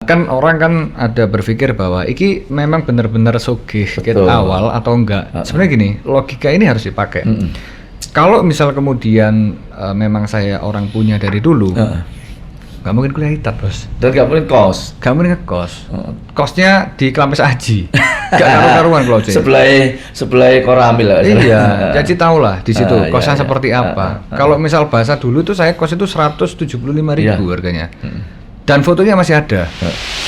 kan orang kan ada berpikir bahwa iki memang benar-benar sugih ket awal atau enggak. Sebenarnya gini, logika ini harus dipakai. Kalau misal kemudian memang saya orang punya dari dulu, nggak mungkin kuliah hitam, Bos. Dan nggak mungkin kos. Nggak mungkin ngekos. Kosnya di Klampes Aji. Nggak karu-karuan kalau Cek. Sebelah Koramil lah. Iya, jadi tahu lah di situ kosnya seperti apa. Kalau misal bahasa dulu tuh saya kos itu 175.000 harganya. Dan fotonya masih ada.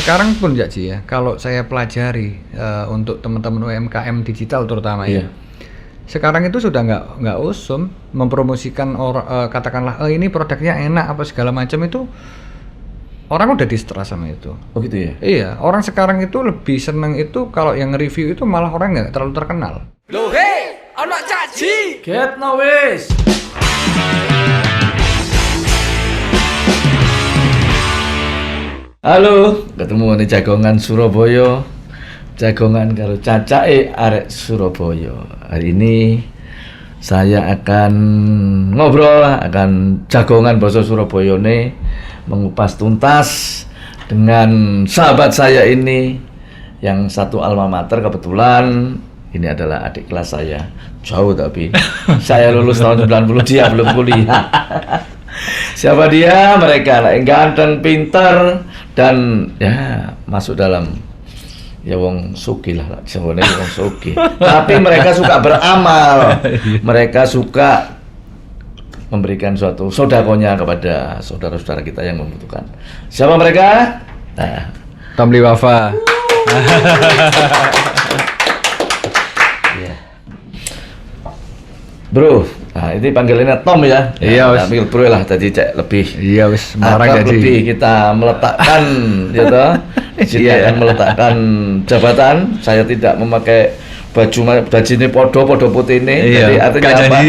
Sekarang pun Jaji ya, kalau saya pelajari untuk teman-teman UMKM digital terutama ya. Sekarang itu sudah nggak usum mempromosikan katakanlah ini produknya enak apa segala macam itu. Orang udah distrust sama itu. Oh gitu ya? Iya, orang sekarang itu lebih seneng itu kalau yang nge-review itu malah orang nggak terlalu terkenal. Loh hei, anak caci. Get no wis. Halo, ketemu nih Jagongan Surabaya. Jagongan karo cacake arek Surabaya. Hari ini saya akan ngobrol akan jagongan basa Surabaya nih, mengupas tuntas dengan sahabat saya ini yang satu alma mater. Kebetulan ini adalah adik kelas saya, jauh tapi saya lulus tahun 90, dia belum kuliah. Siapa dia? Mereka lah yang ganteng, pintar, dan ya masuk dalam ya wong sugih lah, sebenarnya wong sugih. Tapi mereka suka beramal, mereka suka memberikan suatu sodakonya kepada saudara-saudara kita yang membutuhkan. Siapa mereka? Nah, Tomli Wafa. yeah. Bro, nah ini panggilannya Tom ya. Iya, nah, panggil bro lah, tadi cek lebih. Iya wis, marah Akrab lebih kita meletakkan, gitu. Sini akan meletakkan jabatan. Saya tidak memakai baju ini podo putih ini. Iya. Jadi artinya apa?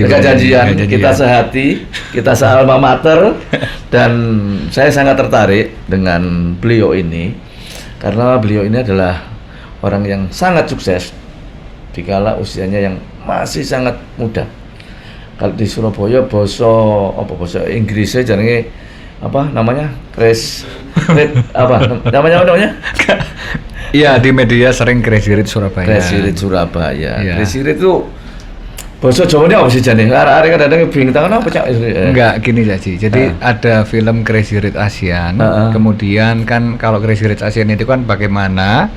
Gak janjian. Kita sehati, kita sealma mater, dan saya sangat tertarik dengan beliau ini karena beliau ini adalah orang yang sangat sukses dikala usianya yang masih sangat muda. Kalau di Surabaya bahasa Inggrisnya jarangnya apa namanya? namanya? Iya, di media sering Crazy Rich Surabaya. Crazy Rich Surabaya. Iya. Crazy Rich itu bahasa Jawanya apa sih jane? Arek kadang-kadang bingung tangan apa cak? Enggak, gini Jaji. Jadi ada film Crazy Rich Asian. Kemudian kan kalau Crazy Rich Asian itu kan bagaimana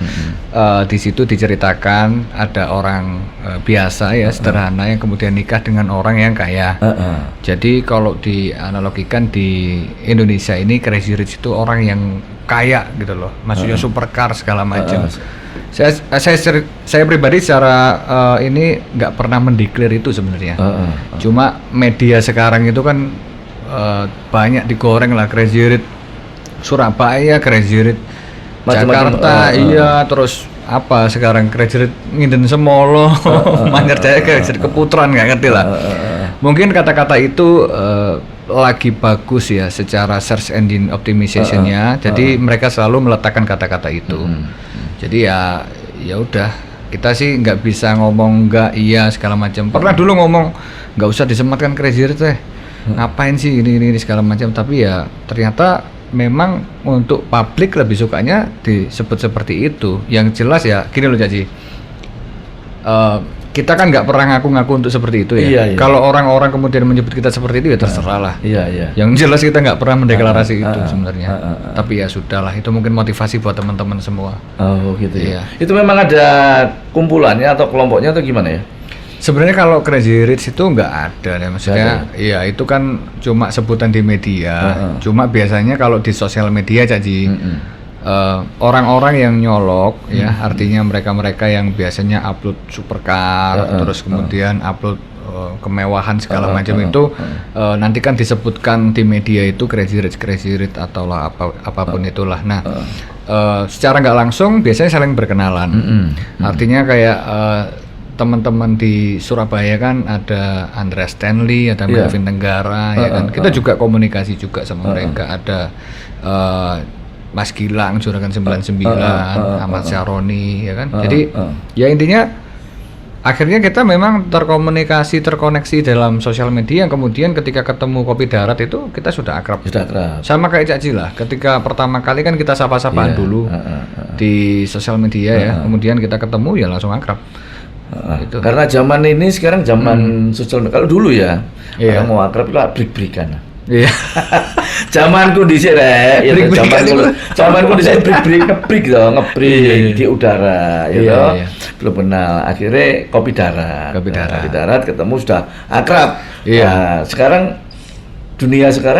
di situ diceritakan ada orang biasa ya, sederhana yang kemudian nikah dengan orang yang kaya. Jadi kalau dianalogikan di Indonesia ini Crazy Rich itu orang yang kaya gitu loh. Maksudnya supercar segala macam. Saya pribadi secara ini nggak pernah mendeklar itu sebenarnya. Cuma media sekarang itu kan banyak digoreng lah, Crazy Rich Surabaya, Crazy Rich Jakarta, iya, terus apa sekarang Crazy Rich Nginden Semolo, Manyar Jaya, Crazy Rich Keputaran, nggak ngerti lah. Mungkin kata-kata itu lagi bagus ya secara search engine optimization-nya. Jadi mereka selalu meletakkan kata-kata itu. Jadi ya udah, kita sih nggak bisa ngomong nggak iya segala macam. Pernah dulu ngomong nggak usah disematkan Crazy Rich teh, ngapain sih ini segala macam. Tapi ya ternyata memang untuk publik lebih sukanya disebut seperti itu. Yang jelas ya gini loh Jaji, kita kan nggak pernah ngaku-ngaku untuk seperti itu ya. Iya. Kalau orang-orang kemudian menyebut kita seperti itu ya terserah lah. Iya. Yang jelas kita nggak pernah mendeklarasi itu sebenarnya. Tapi ya sudahlah, itu mungkin motivasi buat teman-teman semua. Oh gitu ya. Iya. Itu memang ada kumpulannya atau kelompoknya atau gimana ya? Sebenarnya kalau Crazy Rich itu nggak ada ya, maksudnya iya itu kan cuma sebutan di media. Cuma biasanya kalau di sosial media Caci, orang-orang yang nyolok ya, artinya mereka-mereka yang biasanya upload supercar, terus kemudian upload kemewahan segala macam itu nanti kan disebutkan di media itu Crazy Rich atau lah apapun itulah. Nah, secara nggak langsung biasanya saling berkenalan. Artinya kayak teman-teman di Surabaya kan ada Andreas Stanley, ada Melvin Tenggara, ya kan. Kita juga komunikasi juga sama mereka. Ada Mas Gilang Juragan 99, Ahmad Syaroni, ya kan. Jadi ya intinya akhirnya kita memang terkoneksi dalam sosial media, kemudian ketika ketemu Kopi Darat itu kita sudah akrab. Sudah akrab. Sama kayak Cak Ji lah, ketika pertama kali kan kita sapa-sapaan dulu di sosial media ya, kemudian kita ketemu ya langsung akrab. Gitu. Karena zaman ini sekarang zaman sosial media. Kalau dulu ya, kalau mau akrab itu break-breakan. Iya. Zamanku dhisik rek, ya zamanku dhisik break ngebreak di udara ya. Belum kenal. Akhirnya Kopi Darat. Kopi Darat ketemu sudah akrab. Iya. Nah, sekarang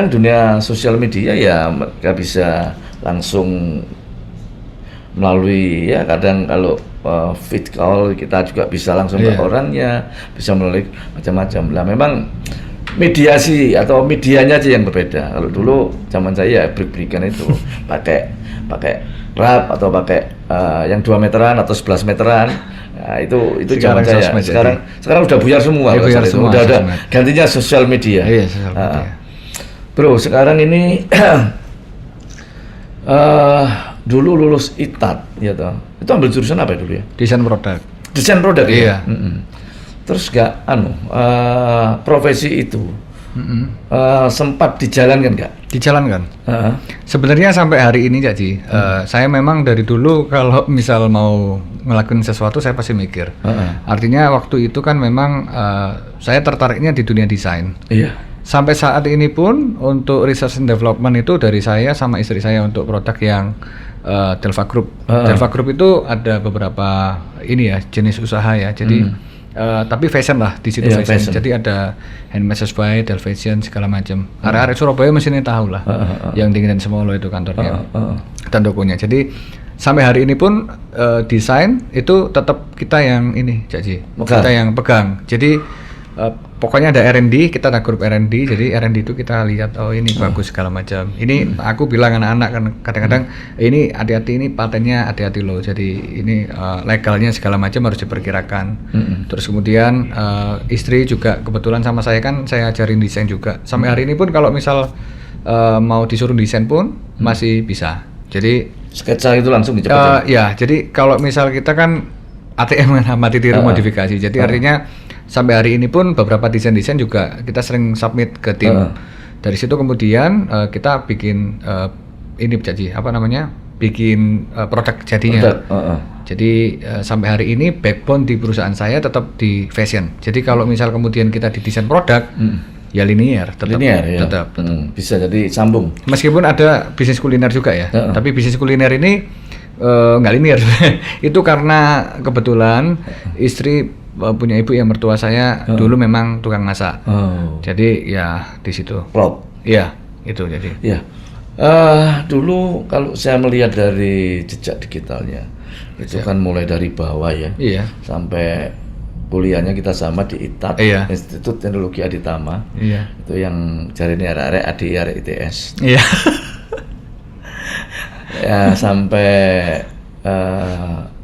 dunia sosial media ya mereka bisa langsung melalui ya kadang kalau feed call kita juga bisa langsung ke orangnya, bisa melalui macam-macam. Lah memang mediasi atau medianya aja yang berbeda. Kalau dulu zaman saya break-breakan itu pakai rap atau pakai yang 2 meteran atau 11 meteran. Nah, itu zaman saya. Sekarang udah buyar semua. Ya, buyar semua, udah ada gantinya sosial media. Iya, sosial media. Bro, sekarang ini dulu lulus ITAT ya toh. Itu ambil jurusan apa dulu ya? Desain produk. Desain produk iya. Ya. Terus profesi itu sempat dijalankan nggak? Dijalankan. Sebenarnya sampai hari ini Cak Ji, saya memang dari dulu kalau misal mau ngelakuin sesuatu saya pasti mikir. Artinya waktu itu kan memang saya tertariknya di dunia desain. Iya. Sampai saat ini pun untuk research and development itu dari saya sama istri saya untuk produk yang Delva Group. Delva Group itu ada beberapa ini ya jenis usaha ya. Jadi tapi fashion lah di situ fashion. Jadi ada Handmade by Delvation segala macam. Area-area Surabaya mestinya tahu lah. Yang di Semolo itu kantornya dan tokonya. Jadi sampai hari ini pun desain itu tetap kita yang ini, Cak Ji. Kita yang pegang. Jadi pokoknya ada R&D, kita ada grup R&D. Jadi R&D itu kita lihat ini bagus segala macam. Ini aku bilang anak-anak kan kadang-kadang ini hati-hati, ini patennya hati-hati loh. Jadi ini legalnya segala macam harus diperkirakan. Terus kemudian istri juga kebetulan sama saya kan saya ajarin desain juga. Sampai hari ini pun kalau misal mau disuruh desain pun masih bisa. Jadi sketsa itu langsung dicepetin. Ya, jadi kalau misal kita kan ATM kan mati tiru modifikasi. Jadi artinya sampai hari ini pun beberapa desain-desain juga kita sering submit ke tim. Dari situ kemudian kita bikin ini Cak, apa namanya? Bikin produk jadinya. Jadi sampai hari ini backbone di perusahaan saya tetap di fashion. Jadi kalau misal kemudian kita di desain produk ya linear, tetap. Tetap. Bisa jadi sambung. Meskipun ada bisnis kuliner juga ya. Tapi bisnis kuliner ini nggak linear. Itu karena kebetulan istri punya ibu yang mertua saya dulu memang tukang masak. Jadi ya di situ. Plot. Iya, itu jadi. Iya. Dulu kalau saya melihat dari jejak digitalnya itu kan mulai dari bawah ya. Iya. Sampai kuliahnya kita sama di ITAT, Institut Teknologi Aditama. Iya. Itu yang jarine arek-arek ADI arek ITS. Iya. Ya sampai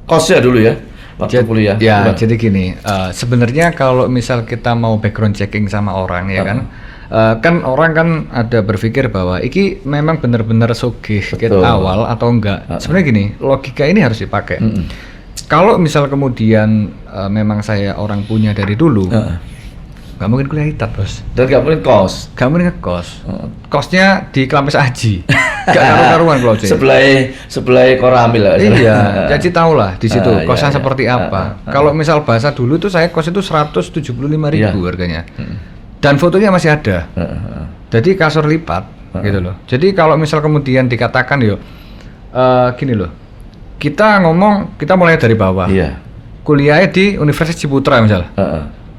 kosnya dulu ya. Waktu kuliah. Ya, jadi gini, sebenarnya kalau misal kita mau background checking sama orang ya kan, kan orang kan ada berpikir bahwa iki memang benar-benar sugih awal atau enggak. Sebenarnya gini, logika ini harus dipakai. Kalau misal kemudian memang saya orang punya dari dulu, nggak mungkin kuliah ITAT bos. Dan nggak mungkin kos. Nggak mungkin kos. Kosnya di Kelampes Aji. Gak karuan kalau sebelah Koramil lah. Iya, jadi tahu lah di situ kosnya seperti apa. Kalau misal bahasa dulu tuh saya kos itu 175.000 harganya. Dan fotonya masih ada. Jadi kasur lipat gitu loh. Jadi kalau misal kemudian dikatakan gini loh. Kita mulai dari bawah. Iya. Kuliahnya di Universitas Ciputra misal.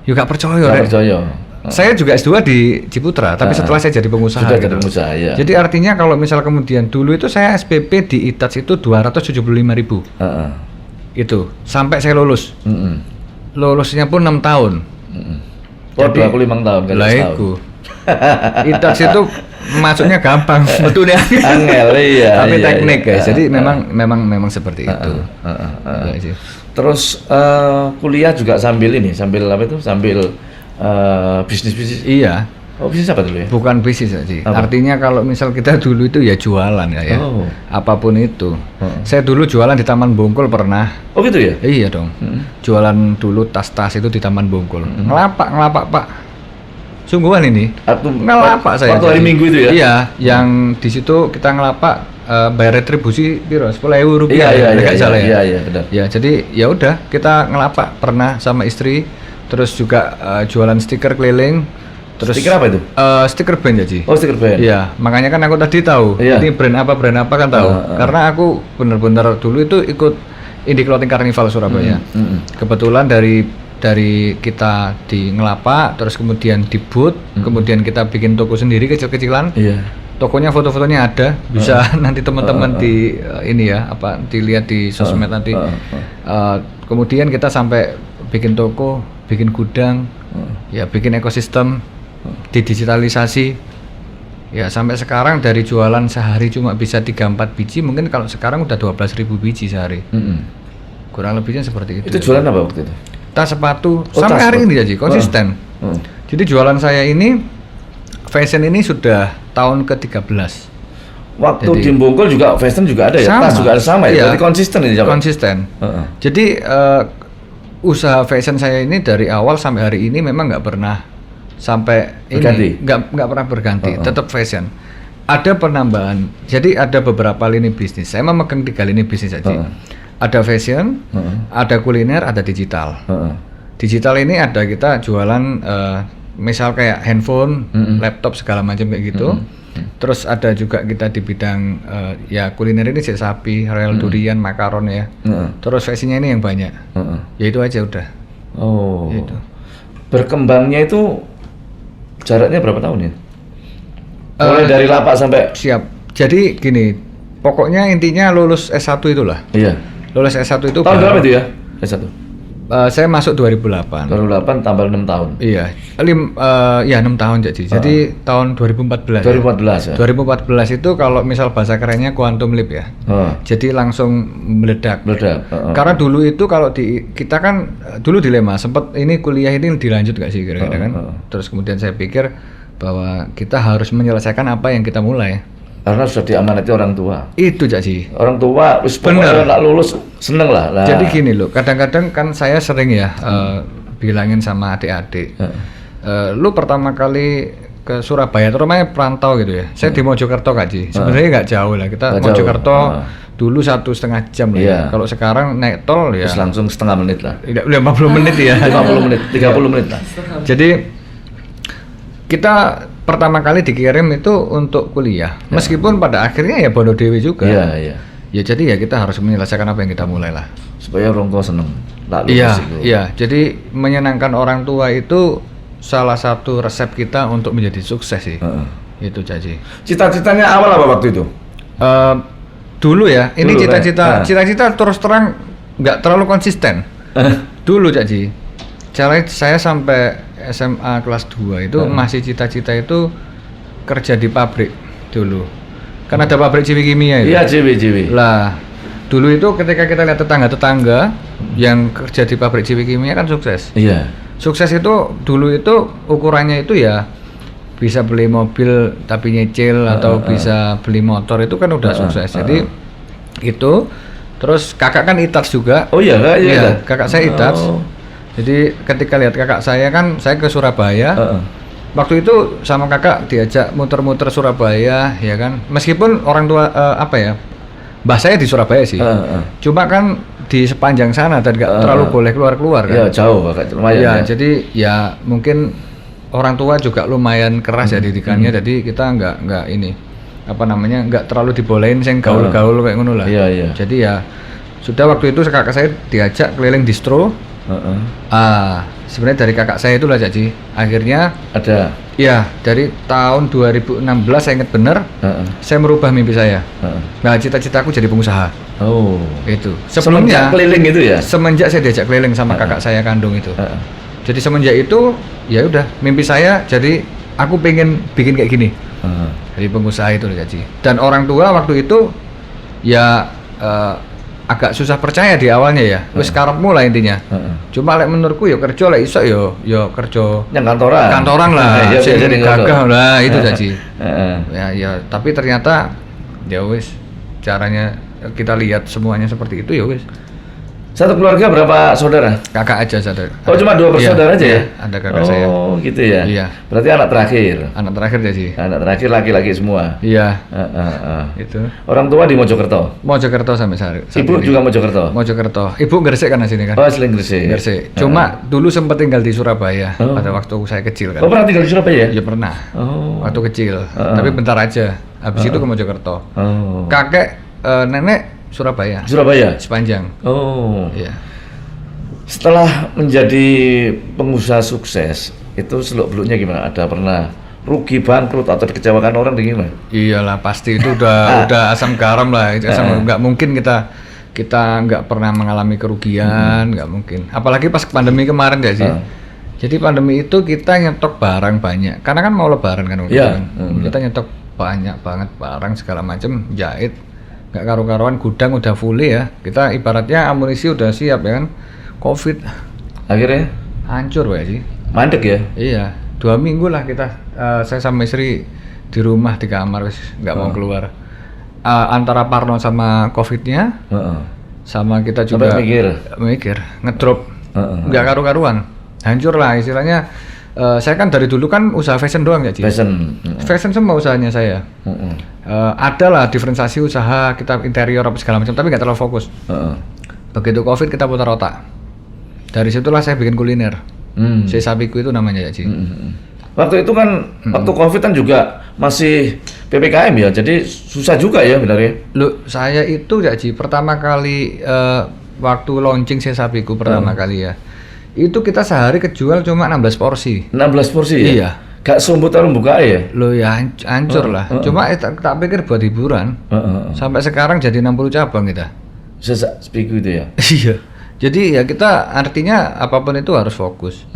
Gak percaya. Gak percaya. Saya juga S2 di Ciputra, tapi setelah saya jadi pengusaha. Jadi pengusaha, ya. Jadi artinya kalau misal kemudian dulu itu saya SPP di ITATS itu 275.000. Itu sampai saya lulus. Lulusnya pun 6 tahun. Jadi aku 5 tahun kan. Lah iku. ITATS itu masuknya gampang, betulnya. Angel iya. Tapi teknik guys. Jadi memang seperti itu. Terus kuliah juga sambil apa itu? Sambil bisnis. Iya. Oh, bisnis apa dulu ya? Bukan bisnis Cak Ji. Apa? Artinya kalau misal kita dulu itu ya jualan ya. Oh. Apapun itu. Saya dulu jualan di Taman Bungkul pernah. Oh gitu ya? Iya dong. Jualan dulu tas-tas itu di Taman Bungkul. Ngelapak Pak. Sungguhan ini. Ngelapak saya. Waktu hari Minggu itu ya? Iya, yang di situ kita ngelapak bayar retribusi piro? 10.000 rupiah. Iya, nggak salah ya. Iya, benar. Ya, jadi ya udah kita ngelapak pernah sama istri. Terus juga jualan stiker keliling. Terus Stiker apa itu? Stiker band ya Ji. Oh, stiker band. Iya, makanya kan aku tadi tahu. Iya. Ini brand apa kan tahu. Karena aku benar-benar dulu itu ikut Indie Clothing Carnival Surabaya. Kebetulan dari kita di ngelapak, terus kemudian di booth, kemudian kita bikin toko sendiri kecil-kecilan. Iya. Tokonya foto-fotonya ada, bisa nanti teman-teman di ini ya, dilihat di sosmed nanti. Kemudian kita sampai bikin toko, bikin gudang, ya bikin ekosistem, didigitalisasi. Ya sampai sekarang dari jualan sehari cuma bisa 3-4 biji, mungkin kalau sekarang udah 12.000 biji sehari. Kurang lebihnya seperti itu. Itu jualan apa waktu itu? Tas sepatu Oh, sampai tas hari sepatu. ini Ji, konsisten. Jadi jualan saya ini fashion ini sudah tahun ke-13. Waktu Jadi- di Bungkul juga fashion juga ada ya? Sama. Tas juga ada sama ya? Iya. Berarti konsisten ini Jawa? Konsisten. Heeh. Jadi usaha fashion saya ini dari awal sampai hari ini memang nggak pernah sampai Berganti? ini nggak pernah berganti, tetap fashion. Ada penambahan. Jadi ada beberapa lini bisnis. Saya memegang 3 lini bisnis aja. Ada fashion, ada kuliner, ada digital. Digital ini ada kita jualan misal kayak handphone, laptop segala macam kayak gitu. Terus ada juga kita di bidang ya kuliner ini sih sapi, rel durian, makaron ya. Terus fashionnya ini yang banyak. Ya itu aja udah. Oh. Gitu. Berkembangnya itu jaraknya berapa tahun ya? Mulai dari lapak sampai Siap. Jadi gini, pokoknya intinya lulus S1 itulah. iya. Lulus S1 itu Tahun baru- berapa itu ya? S1. Saya masuk 2008. 2008 tambah 6 tahun. Iya, 6 tahun jadi. Jadi tahun 2014. 2014 ya. 2014 itu kalau misal bahasa kerennya quantum leap ya. Jadi langsung meledak. Meledak. Karena dulu itu kalau kita kan dulu dilema, sempat ini kuliah ini dilanjut gak sih kira-kira kan? Terus kemudian saya pikir bahwa kita harus menyelesaikan apa yang kita mulai. Karena sudah diamanati orang tua. Itu Cak. Orang tua wis Bener. pokoknya nak lulus seneng lah. Jadi gini loh, kadang-kadang kan saya sering ya bilangin sama adik-adik, lu pertama kali ke Surabaya, terutama perantau gitu ya. Saya di Mojokerto Kak Ji. Sebenarnya nggak jauh lah, kita Nggak jauh. Mojokerto dulu 1,5 jam lah. Iya. Ya. Kalau sekarang naik tol ya, Terus langsung setengah menit lah. udah 50 menit ya. 50 menit, 30 menit lah. Jadi kita pertama kali dikirim itu untuk kuliah, meskipun pada akhirnya ya bono dewi juga. Iya, iya. Ya jadi ya kita harus menyelesaikan apa yang kita mulai lah. Supaya orang tua seneng. Nak lulus Iya, itu. iya. Jadi menyenangkan orang tua itu salah satu resep kita untuk menjadi sukses sih. Itu Caci. Cita-citanya awal apa waktu itu? Dulu ya, ini Dulu, cita-cita terus terang nggak terlalu konsisten. Dulu Caci. Saya sampai SMA kelas 2 itu masih cita-cita itu kerja di pabrik dulu. Kan ada pabrik Ciwi Kimia itu. Iya, JW. Lah, dulu itu ketika kita lihat tetangga-tetangga yang kerja di pabrik Ciwi Kimia kan sukses. Iya. Sukses itu dulu itu ukurannya itu ya bisa beli mobil tapi nyicil atau bisa beli motor itu kan udah sukses. Jadi itu terus kakak kan Itats juga. Oh iya, Kak, iya. Iya, kakak saya Itats. Oh. Jadi ketika lihat kakak saya kan saya ke Surabaya. Waktu itu sama kakak diajak muter-muter Surabaya ya kan. Meskipun orang tua bahasanya di Surabaya sih. Cuma kan di sepanjang sana dan nggak terlalu boleh keluar-keluar kan. Iya, jauh Kak, lumayan. Ya, Ya. jadi ya mungkin orang tua juga lumayan keras ya didikannya, jadi kita nggak nggak terlalu dibolehin sing gaul-gaul kayak ngono lah. Iya, iya. Jadi ya sudah waktu itu kakak saya diajak keliling distro. Sebenarnya dari kakak saya itulah Caci. Akhirnya Ada. ya dari tahun 2016 saya ingat bener, saya merubah mimpi saya. Nah, cita-citaku jadi pengusaha. Oh. Itu. Semenjak keliling itu ya? Semenjak saya diajak keliling sama kakak saya kandung itu. Jadi semenjak itu ya udah mimpi saya jadi aku pengen bikin kayak gini. Jadi pengusaha itu Caci. Dan orang tua waktu itu ya agak susah percaya di awalnya ya. Wis karepmu lah intinya. Cuma lek menurutku ya kerja lek iso ya kerja yang kantoran. Kantoran lah, Ya, sing biasa di gagah kantor. lah itu jadi. Ya, tapi ternyata ya wis caranya kita lihat semuanya seperti itu ya wis. Satu keluarga berapa saudara? Kakak aja saudara. Oh, cuma 2 bersaudara aja ya? Ada kakak saya. Oh, gitu ya. Iya. Berarti anak terakhir. Anak terakhir jadi. Anak terakhir laki-laki semua. Iya. Itu. Itu. Orang tua di Mojokerto. Mojokerto sampai saat Ibu ini. juga Mojokerto. Mojokerto. Ibu Gresik kan di sini kan? Oh, asli Gresik. Gresik. Cuma dulu sempat tinggal di Surabaya pada waktu saya kecil kan. Oh, pernah tinggal di Surabaya? Ya pernah. Oh. Waktu kecil. Tapi bentar aja. Habis itu ke Mojokerto. Oh. Kakek nenek Surabaya. Surabaya. Sepanjang. Oh. Iya. Setelah menjadi pengusaha sukses, itu seluk-beluknya gimana? Ada pernah rugi, bangkrut atau dikecewakan orang di gimana? Iyalah pasti itu udah asam garam lah. Itu nggak mungkin kita nggak pernah mengalami kerugian, nggak mungkin. Apalagi pas pandemi kemarin ya sih. Jadi pandemi itu kita nyetok barang banyak. Karena kan mau lebaran kan waktu itu kan. Kita nyetok banyak banget barang segala macam, jahit, nggak karu-karuan, gudang udah full ya. Kita ibaratnya amunisi udah siap ya kan. Covid Akhirnya hancur ya sih. mandek ya? Iya, 2 minggu lah kita. Saya sama istri di rumah di kamar wis nggak mau keluar. Antara parno sama covidnya, sama kita juga Sampai mikir ngedrop, nggak karu-karuan, hancur lah istilahnya. Saya kan dari dulu kan usaha fashion doang ya Ci. Fashion semua usahanya saya. Ada lah diferensiasi usaha kita interior apa segala macam, tapi nggak terlalu fokus. Begitu covid kita putar otak. Dari situlah saya bikin kuliner. Sesabiku itu namanya ya Ci. Waktu itu kan, waktu Covid kan juga masih PPKM ya, jadi susah juga ya benarnya. Loh, saya itu ya Ci, pertama kali waktu launching Sesabiku pertama kali ya. Itu kita sehari kejual cuma 16 porsi. 16 porsi ya? Iya. Gak sumbut orang buka ya? Loh ya hancur lah. Cuma tak pikir buat hiburan. Sampai sekarang jadi 60 cabang kita. Sesabiku itu ya? Iya. Jadi ya kita artinya apapun itu harus fokus.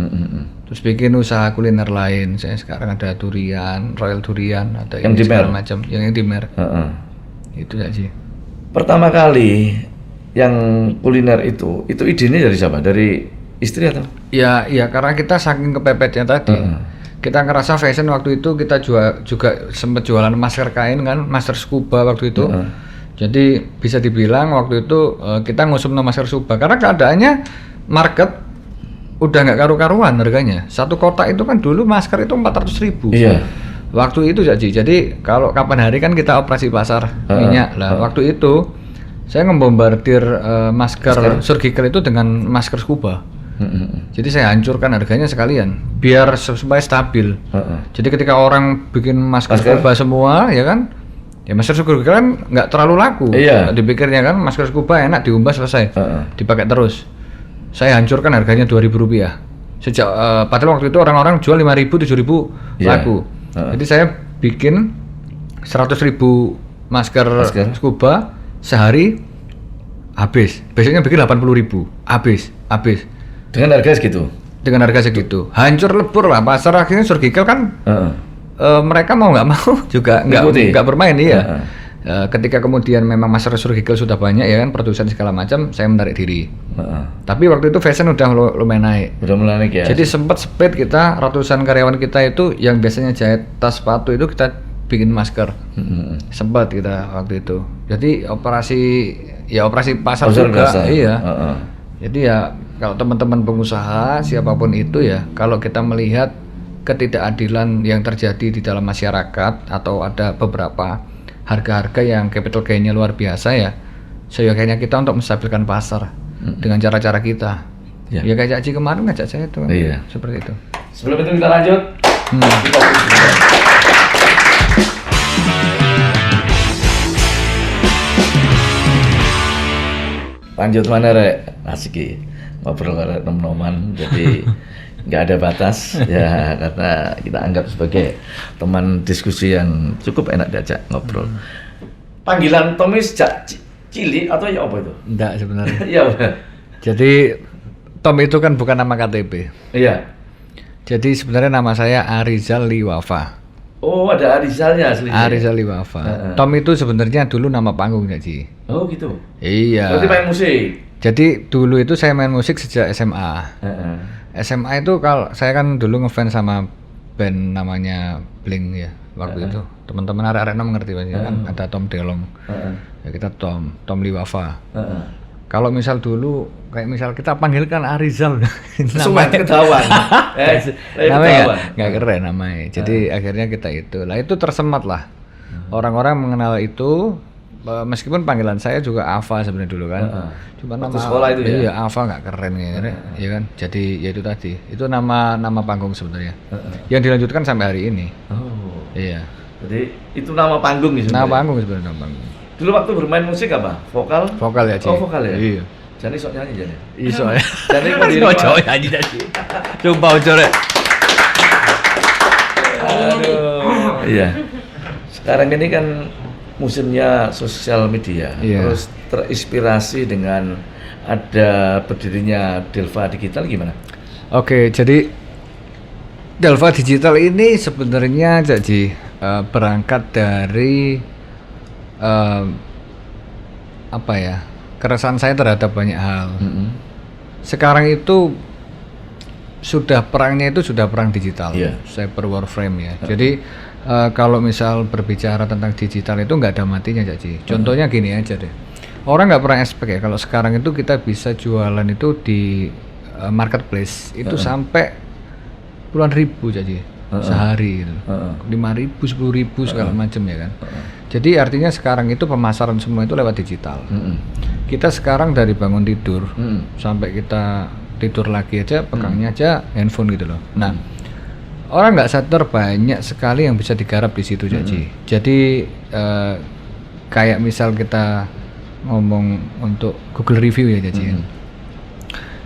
Terus bikin usaha kuliner lain. Saya sekarang ada durian, Royal Durian, ada yang di segala Mer? macam, yang di Mer. Itu ya sih. Pertama kali yang kuliner itu idenya dari siapa? Dari istri atau? Ya, karena kita saking kepepetnya tadi. Kita ngerasa fashion waktu itu kita juga sempat jualan masker kain kan, masker scuba waktu itu. Jadi bisa dibilang waktu itu kita ngusum masker scuba karena keadaannya market udah nggak karu-karuan harganya. Satu kotak itu kan dulu masker itu 400.000. Iya. Waktu itu jadi kalau kapan hari kan kita operasi pasar minyak lah. Waktu itu saya ngebombardir masker surgical itu dengan masker scuba. Jadi saya hancurkan harganya sekalian biar supaya stabil. Jadi ketika orang bikin masker scuba semua ya kan, ya masker scuba kan nggak terlalu laku. Iya. Dipikirnya kan masker scuba enak diumbah selesai, dipakai terus. Saya hancurkan harganya Rp2.000. Sejak padahal waktu itu orang-orang jual 5.000, 7.000 laku. Jadi saya bikin 100.000 masker scuba sehari habis. Besoknya bikin 80.000 habis. Dengan harga segitu? Dengan harga segitu. Hancur lebur lah. Pasar akhirnya surgical kan mereka mau nggak mau juga nggak bermain ya. Ketika kemudian memang masker surgical sudah banyak ya kan, produsen segala macam, saya menarik diri. Tapi waktu itu fashion udah lumayan naik. Udah mulai naik ya. Jadi sempat split kita, ratusan karyawan kita itu yang biasanya jahit tas sepatu itu kita bikin masker. Sempat kita waktu itu. Jadi operasi pasar juga. Iya. Jadi ya kalau teman-teman pengusaha siapapun itu ya, kalau kita melihat ketidakadilan yang terjadi di dalam masyarakat atau ada beberapa harga-harga yang capital gain-nya luar biasa ya, seyogyanya kita untuk menstabilkan pasar dengan cara-cara kita. Ya kayak Cak Ci kemarin ngajak saya itu. Iya. Seperti itu. Sebelum itu kita lanjut. Lanjut mana Rek? Asik ngobrol karena nom-noman, jadi nggak ada batas ya, karena kita anggap sebagai teman diskusi yang cukup enak diajak ngobrol. Panggilan Tommy sejak cilik atau ya apa itu? Enggak sebenarnya. Iya. Jadi Tom itu kan bukan nama KTP. Iya. Jadi sebenarnya nama saya Arizal Liwafa. Oh, ada Arizalnya aslinya. Arizal Liwafa. Tom itu sebenarnya dulu nama panggung ya, Ji. Oh, gitu. Iya. Berarti main musik. Jadi dulu itu saya main musik sejak SMA. SMA itu kalau saya kan dulu ngefans sama band namanya Blink ya waktu itu. Teman-teman arek-arek mengerti pasti kan ada Tom Delong. Ya kita Tom Liwafa. Kalau misal dulu kayak misal kita panggilkan Arizal Namanya ketahuan. namanya nggak keren namanya. Jadi akhirnya kita itu. Lah itu tersemat lah. Orang-orang mengenal itu meskipun panggilan saya juga Ava sebenarnya dulu kan. Cuma nama sekolah itu ya. Iya, Ava nggak keren kayaknya. Iya kan? Jadi ya itu tadi. Itu nama panggung sebenarnya. Yang dilanjutkan sampai hari ini. Oh. Iya. Jadi itu nama panggung ya. Nama panggung sebenarnya nama panggung. Dulu waktu bermain musik apa? Vokal? Vokal ya, Ci. Oh, vokal ya? Iya. Jadi sok nyanyi jadi. Iso ya. Jadi kok di Ojo nyanyi tadi. Coba ojo rek. Aduh. Iya. Sekarang ini kan musimnya sosial media. Iya. Terus terinspirasi dengan ada berdirinya Delva Digital gimana? Oke, jadi Delva Digital ini sebenarnya jadi berangkat dari apa ya, keresahan saya terhadap banyak hal. Sekarang itu perangnya itu sudah perang digital, cyber warfare ya. Jadi kalau misal berbicara tentang digital itu nggak ada matinya, Caci. Contohnya gini aja deh, orang nggak pernah expect ya kalau sekarang itu kita bisa jualan itu di marketplace itu sampai puluhan ribu, Caci. Sehari gitu. 5.000, 10.000 segala macam ya kan. Jadi artinya sekarang itu pemasaran semua itu lewat digital. Kita sekarang dari bangun tidur sampai kita tidur lagi aja pegangnya aja handphone gitu loh. Nah, orang nggak sadar banyak sekali yang bisa digarap di situ, Jaji. Jadi kayak misal kita ngomong untuk Google Review ya, Jaji.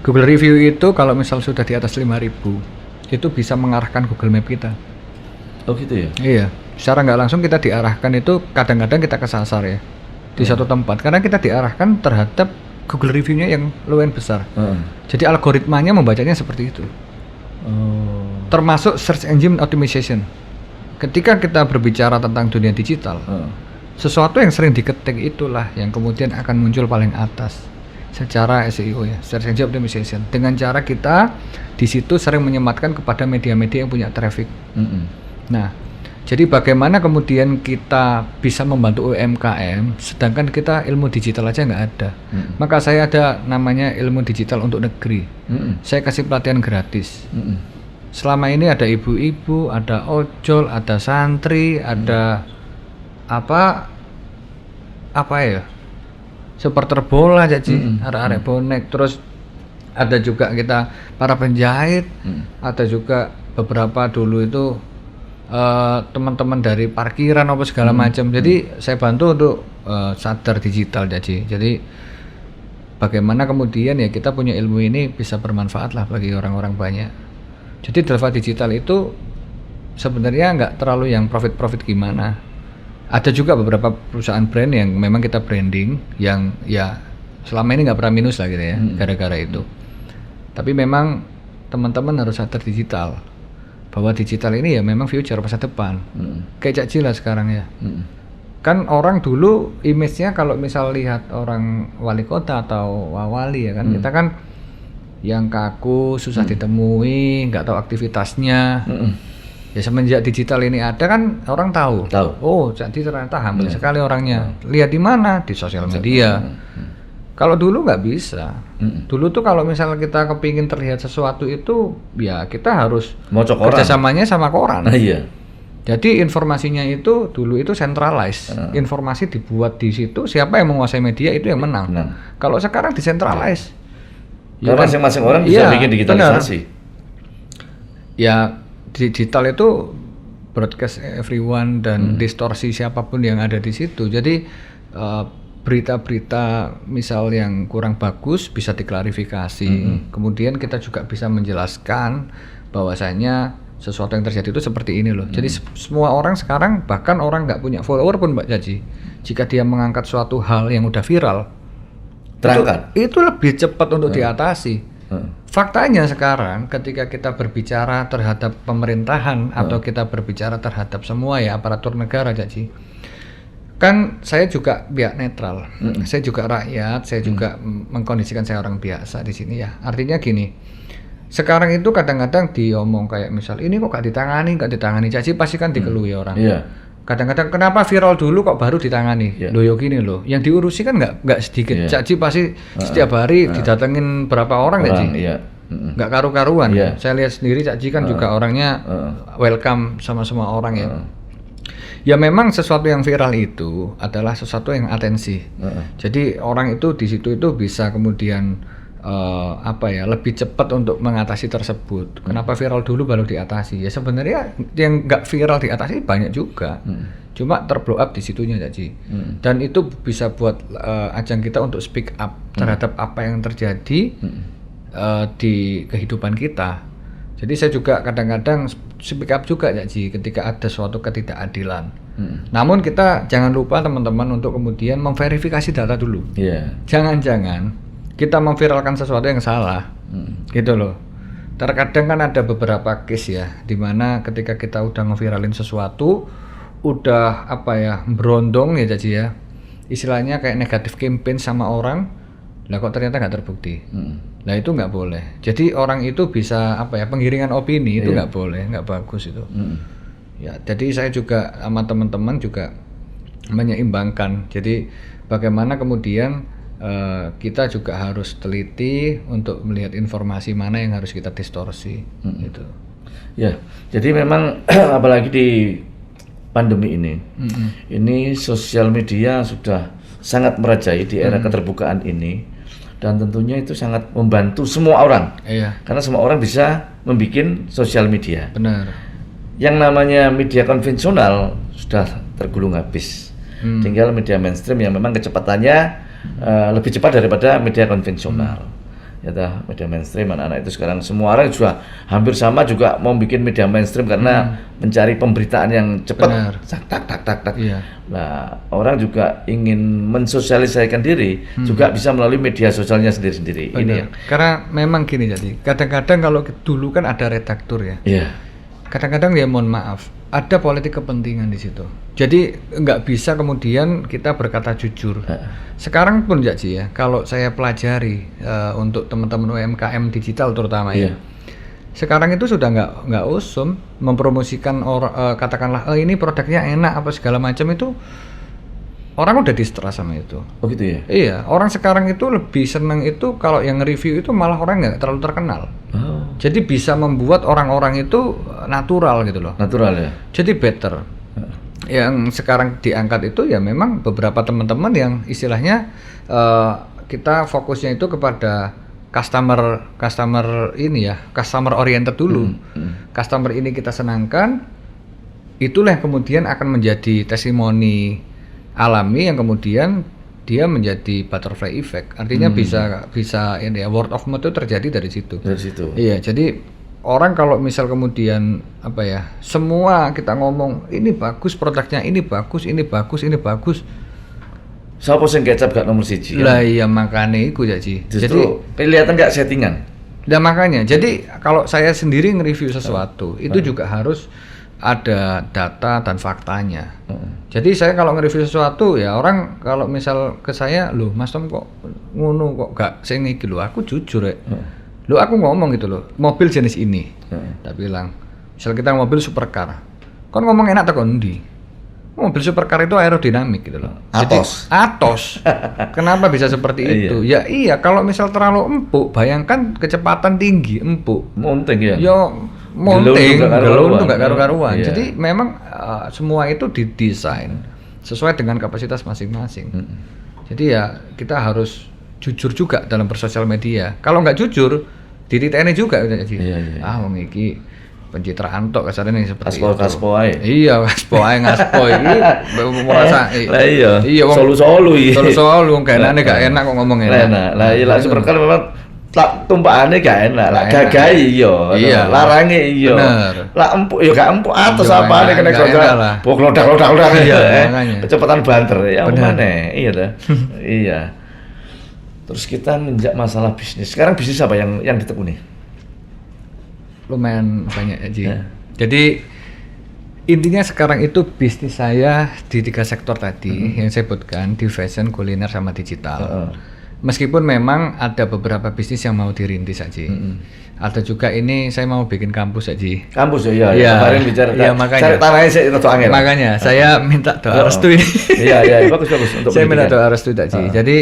Google Review itu kalau misal sudah di atas 5.000 itu bisa mengarahkan Google Map kita. Oh gitu ya? Iya, secara nggak langsung kita diarahkan itu kadang-kadang kita kesasar ya di satu tempat karena kita diarahkan terhadap Google Review-nya yang lumayan besar. Jadi algoritmanya membacanya seperti itu. Termasuk search engine optimization. Ketika kita berbicara tentang dunia digital, sesuatu yang sering diketik itulah yang kemudian akan muncul paling atas secara SEO ya, search engine optimization. Dengan cara kita di situ sering menyematkan kepada media-media yang punya traffic. Nah, jadi bagaimana kemudian kita bisa membantu UMKM, sedangkan kita ilmu digital aja nggak ada. Maka saya ada namanya ilmu digital untuk negeri. Saya kasih pelatihan gratis. Selama ini ada ibu-ibu, ada ojol, ada santri, ada apa ya? Supporter bola, Caci, arek-arek bonek, terus ada juga kita para penjahit, ada juga beberapa dulu itu teman-teman dari parkiran apa segala macam. Jadi saya bantu untuk sadar digital, jadi bagaimana kemudian ya kita punya ilmu ini bisa bermanfaat lah bagi orang-orang banyak. Jadi Delva Digital itu sebenarnya nggak terlalu yang profit gimana. Ada juga beberapa perusahaan brand yang memang kita branding yang ya selama ini nggak pernah minus lah gitu ya, gara-gara itu. Tapi memang teman-teman harus sadar digital, bahwa digital ini ya memang future, masa depan. Kayak Cak Jila sekarang ya. Kan orang dulu image-nya kalau misal lihat orang wali kota atau wali ya kan, kita kan yang kaku, susah ditemui, nggak tahu aktivitasnya. Ya semenjak digital ini ada kan orang tahu. Oh, jadi ternyata humble sekali orangnya. Lihat di mana? Di sosial media. Kalau dulu nggak bisa. Dulu tuh kalau misalnya kita kepingin terlihat sesuatu itu, ya kita harus kerjasamanya sama koran. Iya. Jadi informasinya itu dulu itu centralized. Informasi dibuat di situ, siapa yang menguasai media itu yang menang. Kalau sekarang decentralized. Ya masing-masing orang bisa bikin digitalisasi. Ya digital itu broadcast everyone dan distorsi siapapun yang ada di situ. Jadi berita-berita misal yang kurang bagus bisa diklarifikasi. Kemudian kita juga bisa menjelaskan bahwasanya sesuatu yang terjadi itu seperti ini loh. Jadi semua orang sekarang, bahkan orang nggak punya follower pun Mbak Jaji, jika dia mengangkat suatu hal yang udah viral, terangkat, itu lebih cepat untuk diatasi. Faktanya sekarang ketika kita berbicara terhadap pemerintahan atau kita berbicara terhadap semua ya aparatur negara, Cak, kan saya juga pihak netral, saya juga rakyat, saya juga mengkondisikan saya orang biasa di sini ya. Artinya gini, sekarang itu kadang-kadang diomong kayak misal ini kok gak ditangani, Cak, pasti kan dikeluhi orang. Iya. Kadang-kadang kenapa viral dulu kok baru ditangani? Loh yo gini loh, yang diurusi kan nggak sedikit. Cak Ji pasti setiap hari didatengin berapa orang Cak Ji? Iya. Nggak karu-karuan. Saya lihat sendiri Cak Ji kan juga orangnya welcome sama semua orang ya. Ya memang sesuatu yang viral itu adalah sesuatu yang atensi. Jadi orang itu di situ itu bisa kemudian lebih cepat untuk mengatasi tersebut. Kenapa viral dulu baru diatasi? Ya sebenarnya yang nggak viral diatasi banyak juga. Cuma terblow up di situnya Cak Ji. Dan itu bisa buat ajang kita untuk speak up terhadap apa yang terjadi di kehidupan kita. Jadi saya juga kadang-kadang speak up juga Cak Ji ketika ada suatu ketidakadilan. Namun kita jangan lupa teman-teman untuk kemudian memverifikasi data dulu. Jangan-jangan kita memviralkan sesuatu yang salah, gitu loh. Terkadang kan ada beberapa case ya, dimana ketika kita udah ngeviralin sesuatu, udah berondong ya Cak Ji ya, istilahnya kayak negatif campaign sama orang, lah kok ternyata nggak terbukti. Nah itu nggak boleh. Jadi orang itu bisa penggiringan opini itu nggak boleh, nggak bagus itu. Ya, jadi saya juga sama teman-teman juga menyeimbangkan. Jadi bagaimana kemudian kita juga harus teliti untuk melihat informasi mana yang harus kita distorsi gitu. Ya, jadi memang apalagi di pandemi ini sosial media sudah sangat merajai di era keterbukaan ini, dan tentunya itu sangat membantu semua orang. Karena semua orang bisa membuat sosial media. Benar. Yang namanya media konvensional sudah tergulung habis. Tinggal media mainstream yang memang kecepatannya lebih cepat daripada media konvensional. Ya media mainstream anak-anak itu sekarang semua orang juga hampir sama juga mau bikin media mainstream karena mencari pemberitaan yang cepat. Tak. Nah, orang juga ingin mensosialisasikan diri juga bisa melalui media sosialnya sendiri-sendiri. Ini karena memang gini jadi kadang-kadang kalau dulu kan ada redaktur ya. Kadang-kadang ya mohon maaf, ada politik kepentingan di situ. Jadi nggak bisa kemudian kita berkata jujur. Sekarang pun Cak Ji ya, kalau saya pelajari untuk teman-teman UMKM digital terutama ya, sekarang itu sudah nggak usum mempromosikan katakanlah ini produknya enak apa segala macam itu. Orang udah distrust sama itu. Oh gitu ya? Iya, orang sekarang itu lebih seneng itu kalau yang review itu malah orang nggak terlalu terkenal. Jadi bisa membuat orang-orang itu natural gitu loh. Natural ya? Jadi better. Yang sekarang diangkat itu ya memang beberapa teman-teman yang istilahnya kita fokusnya itu kepada customer ini ya, customer oriented dulu. Customer ini kita senangkan, itulah yang kemudian akan menjadi testimoni alami yang kemudian dia menjadi butterfly effect. Artinya bisa ini ya, word of mouth itu terjadi dari situ. Dari situ. Iya, jadi orang kalau misal kemudian semua kita ngomong ini bagus produknya, ini bagus. Siapa sing kecap gak nomor 1? Lah iya makanya iku Cak Ji. Jadi kelihatan gak settingan. Nah makanya, jadi kalau saya sendiri nge-review sesuatu itu juga harus ada data dan faktanya. Jadi saya kalau nge-review sesuatu ya orang kalau misal ke saya, loh Mas Tom kok ngono kok gak sing iki lho, aku jujur ya. Loh aku ngomong gitu loh, mobil jenis ini. Tak bilang, misal kita mobil supercar. Kon ngomong enak tekan ndi? Mobil supercar itu aerodinamik gitu loh. Atos. Kenapa bisa seperti itu? Ya iya, kalau misal terlalu empuk, bayangkan kecepatan tinggi empuk. Monting ya. Monting, gelung nggak karu-karuan. Jadi memang semua itu didesain sesuai dengan kapasitas masing-masing. Jadi ya kita harus jujur juga dalam bersosial media. Kalau nggak jujur, dititeni juga. Wong iki pencitraan tok kasarnya seperti itu. Kaspo ae. Iya, kaspo iki merasa. Lah iya. Solu wong kenane gak enak kok ngomong enak. Lah iya supercar memang tak tumpakane gak enak, lah gagah iya, larange iya. Lah empuk ya gak empuk atus apane kena goda. Bok lodak-lodak iya. Kecepatan banter ya mana? Iya ta. Iya. Terus kita menjak masalah bisnis. Sekarang bisnis apa yang ditekuni? Lumayan banyak ya, Ji. Ya. Jadi intinya sekarang itu bisnis saya di 3 sektor tadi yang saya sebutkan, di fashion, kuliner, sama digital. Meskipun memang ada beberapa bisnis yang mau dirintis aja. Ada juga ini saya mau bikin kampus aja. Kampus ya, Iya. kemarin bicara. Iya, makanya. Cari tanahnya saya itu angin. Makanya saya minta doa restu ini. Iya, bagus untuk saya minta pendidikan. doa restu Ji. Jadi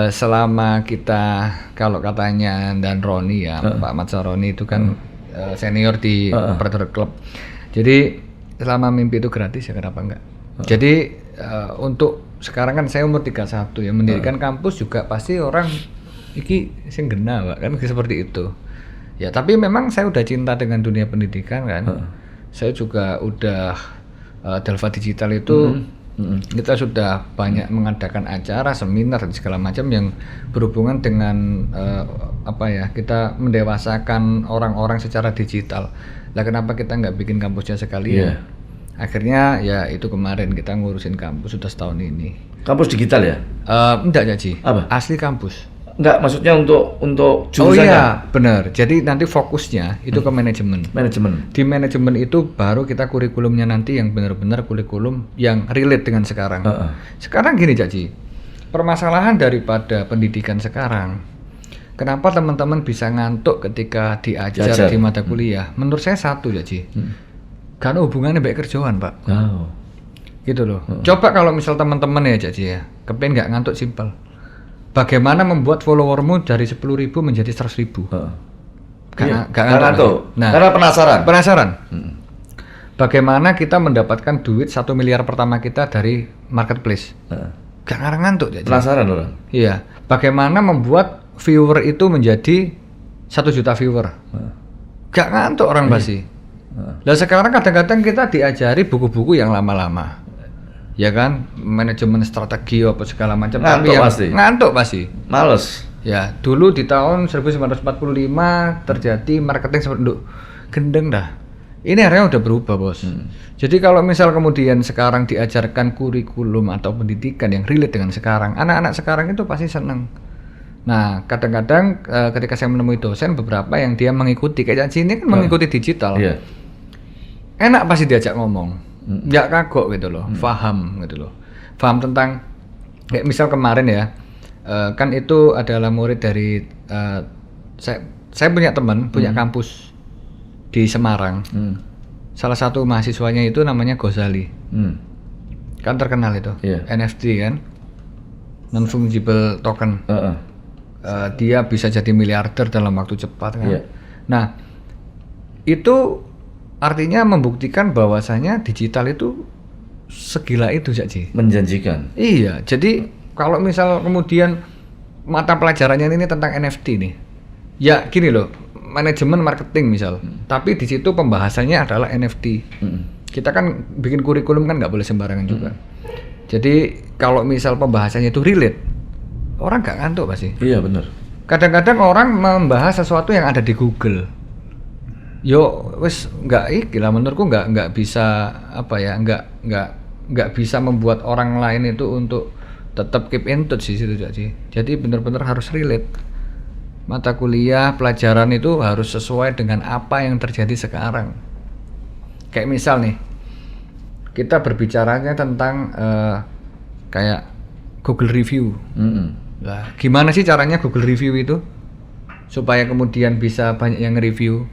selama kita, kalau katanya dan Roni ya, Pak Mat Saroni itu kan senior di Predator Club. Jadi selama mimpi itu gratis ya kenapa enggak? Jadi untuk sekarang kan saya umur 31 ya, mendirikan kampus juga pasti orang iki sing gena Pak, kan seperti itu. Ya tapi memang saya udah cinta dengan dunia pendidikan kan. Saya juga udah Delva Digital itu kita sudah banyak mengadakan acara, seminar dan segala macam yang berhubungan dengan kita mendewasakan orang-orang secara digital. Lah kenapa kita nggak bikin kampusnya sekalian? Akhirnya ya itu kemarin kita ngurusin kampus sudah setahun ini. Kampus digital ya? Enggak ya Ji. Apa? Asli kampus. Enggak, maksudnya untuk Oh jurusannya. iya, benar. Jadi nanti fokusnya itu ke manajemen. Manajemen. Di manajemen itu baru kita kurikulumnya nanti yang benar-benar kurikulum yang relate dengan sekarang. Sekarang gini Caci, permasalahan daripada pendidikan sekarang, kenapa teman-teman bisa ngantuk ketika diajar di mata kuliah? Menurut saya satu Caci, karena hubungannya baik kerjaan Pak. Gitu loh. Coba kalau misal teman-teman ya Caci ya, kepengen nggak ngantuk, simpel. Bagaimana membuat followermu dari 10.000 menjadi 100.000? Karena nggak ngantuk. Nah, karena penasaran. Bagaimana kita mendapatkan duit 1 miliar pertama kita dari marketplace? Gak ngantuk. Penasaran orang. Iya. Bagaimana membuat viewer itu menjadi 1 juta viewer? Gak ngantuk orang pasti. Nah sekarang kadang-kadang kita diajari buku-buku yang lama-lama. Ya kan, manajemen strategi apa segala macam, tapi yang ngantuk pasti. Males. Ya, dulu di tahun 1945 terjadi marketing seperti gendeng dah. Ini akhirnya udah berubah, Bos. Jadi kalau misal kemudian sekarang diajarkan kurikulum atau pendidikan yang relate dengan sekarang, anak-anak sekarang itu pasti seneng. Nah, kadang-kadang ketika saya menemui dosen beberapa yang dia mengikuti kayak sini kan mengikuti digital. Enak pasti diajak ngomong. Nggak kagok gitu loh, paham gitu loh, paham tentang kayak misal kemarin ya, kan itu adalah murid dari saya punya teman punya kampus di Semarang, salah satu mahasiswanya itu namanya Gozali, kan terkenal itu, NFT kan, non fungible token, dia bisa jadi miliarder dalam waktu cepat kan, nah itu artinya membuktikan bahwasanya digital itu segila itu Ji. Menjanjikan. Iya, jadi kalau misal kemudian mata pelajarannya ini tentang NFT nih, ya gini loh, manajemen marketing misal, tapi di situ pembahasannya adalah NFT. Kita kan bikin kurikulum kan nggak boleh sembarangan juga. Jadi kalau misal pembahasannya itu relate, orang nggak ngantuk pasti. Iya benar. Kadang-kadang orang membahas sesuatu yang ada di Google. Yo wes nggak lah menurutku nggak bisa nggak bisa membuat orang lain itu untuk tetap keep in touch di situ jadi benar-benar harus relate, mata kuliah pelajaran itu harus sesuai dengan apa yang terjadi sekarang. Kayak misal nih kita berbicaranya tentang kayak Google Review. Lah gimana sih caranya Google Review itu supaya kemudian bisa banyak yang nge-review,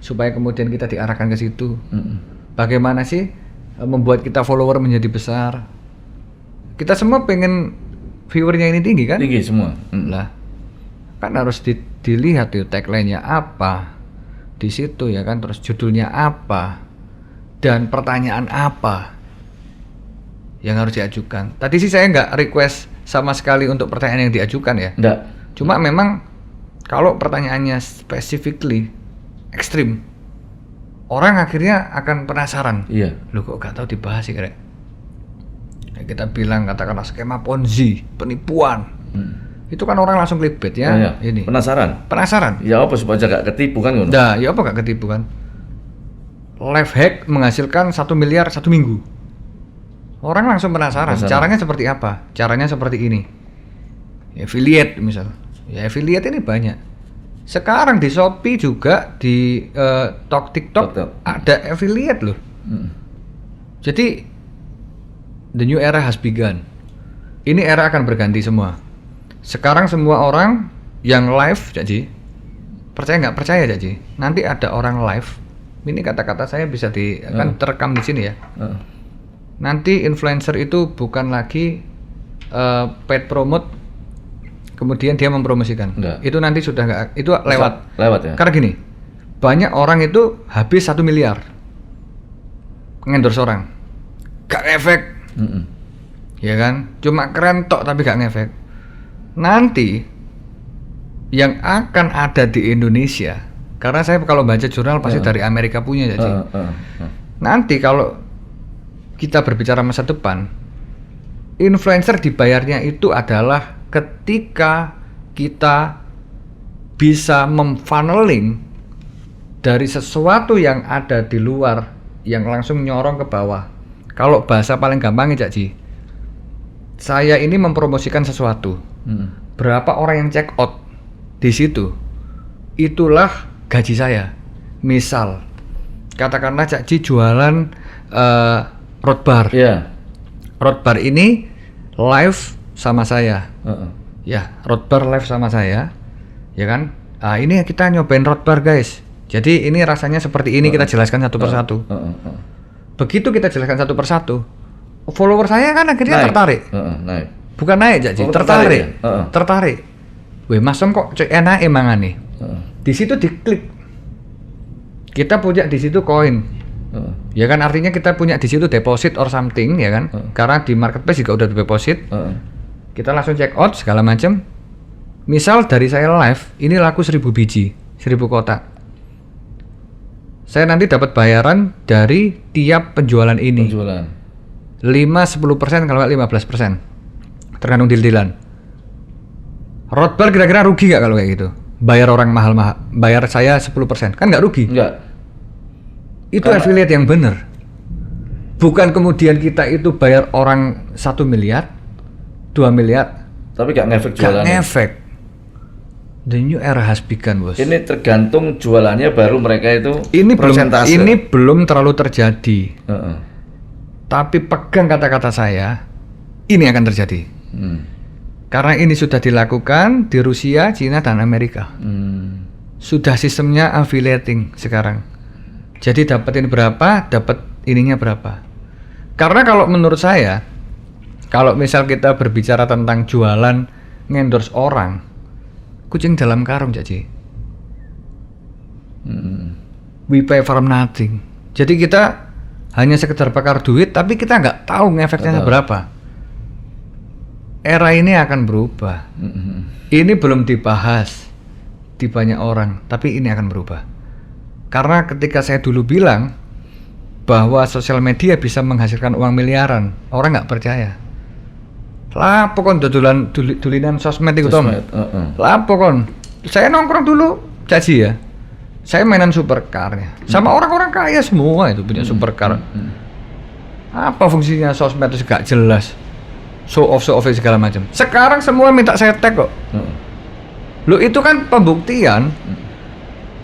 supaya kemudian kita diarahkan ke situ. Bagaimana sih membuat kita follower menjadi besar? Kita semua pengen viewernya ini tinggi kan? Tinggi semua. Lah, kan harus dilihat tuh tagline-nya apa di situ ya kan, terus judulnya apa dan pertanyaan apa yang harus diajukan. Tadi sih saya nggak request sama sekali untuk pertanyaan yang diajukan ya. Nggak. Cuma memang kalau pertanyaannya specifically ekstrim, orang akhirnya akan penasaran. Iya. Lu kok gak tahu dibahas sih, Krek? Ya, kita bilang katakanlah skema Ponzi, penipuan. Itu kan orang langsung clickbait ya. Iya. Ini. Penasaran. Ya apa supaya gak ketipu kan ngono. Nah, ya apa gak ketipu kan? Life hack menghasilkan 1 miliar 1 minggu. Orang langsung penasaran. Caranya seperti apa? Caranya seperti ini. Affiliate misal. Ya affiliate ini banyak. Sekarang di Shopee juga di TikTok ada affiliate loh. Jadi the new era has begun. Ini era akan berganti semua. Sekarang semua orang yang live, Jaji, percaya nggak percaya, Jaji, nanti ada orang live. Ini kata-kata saya bisa kan terekam di sini ya. Nanti influencer itu bukan lagi paid promote, kemudian dia mempromosikan. Enggak. Itu nanti sudah nggak, itu lewat. Lewat ya. Karena gini, banyak orang itu habis 1 miliar ngendorse orang, gak efek. Ya kan, cuma keren tok tapi gak ngefek. Nanti yang akan ada di Indonesia, karena saya kalau baca jurnal pasti dari Amerika punya, jadi nanti kalau kita berbicara masa depan, influencer dibayarnya itu adalah ketika kita bisa memfunneling dari sesuatu yang ada di luar yang langsung nyorong ke bawah. Kalau bahasa paling gampangnya, Cak Ji, saya ini mempromosikan sesuatu. Berapa orang yang check out di situ, itulah gaji saya. Misal, katakanlah Cak Ji jualan road bar. Iya. Road bar ini live sama saya. Ya, road bar live sama saya. Ya kan? Ini kita nyobain road bar, guys. Jadi ini rasanya seperti ini, kita jelaskan satu persatu. Begitu kita jelaskan satu persatu, follower saya kan akhirnya tertarik. Naik. Bukan naik, Cak Ji, tertarik. Tertarik. Weh, Mas Som kok cek enak emang nih. Di situ diklik. Kita punya di situ koin. Ya kan, artinya kita punya di situ deposit or something, ya kan? Karena di marketplace juga udah deposit. Kita langsung check out segala macam. Misal dari saya live, ini laku 1000 biji, 1000 kotak. Saya nanti dapat bayaran dari tiap penjualan ini. 5-10% kalau nggak 15%. Tergantung deal-dealan. Road bar kira-kira rugi nggak kalau kayak gitu? Bayar orang mahal-mahal, bayar saya 10%, kan nggak rugi? Enggak. Itu affiliate yang bener. Bukan kemudian kita itu bayar orang 1 miliar, 2 miliar, tapi nggak ngefek jualannya. Nggak ngefek. The new era has begun, bos. Ini tergantung jualannya, baru mereka itu persentase. Ini belum terlalu terjadi. Tapi pegang kata-kata saya, ini akan terjadi. Karena ini sudah dilakukan di Rusia, Cina, dan Amerika. Sudah sistemnya affiliating sekarang. Jadi dapetin berapa, dapat ininya berapa. Karena kalau menurut saya, kalau misal kita berbicara tentang jualan ngendorse orang, kucing dalam karung, Cak Ji. We pay for nothing. Jadi kita hanya sekedar bakar duit, tapi kita nggak tahu ngefeknya berapa. Era ini akan berubah. Ini belum dibahas di banyak orang, tapi ini akan berubah. Karena ketika saya dulu bilang bahwa sosial media bisa menghasilkan uang miliaran, orang nggak percaya. Lah pokon dulinan sosmed itu Tom. Lah pokon. Saya nongkrong dulu, Cak Ji ya. Saya mainan supercar ya. Sama orang-orang kaya semua itu punya supercar. Apa fungsinya sosmed itu gak jelas. Show off segala macam. Sekarang semua minta saya tag kok. Loh itu kan pembuktian.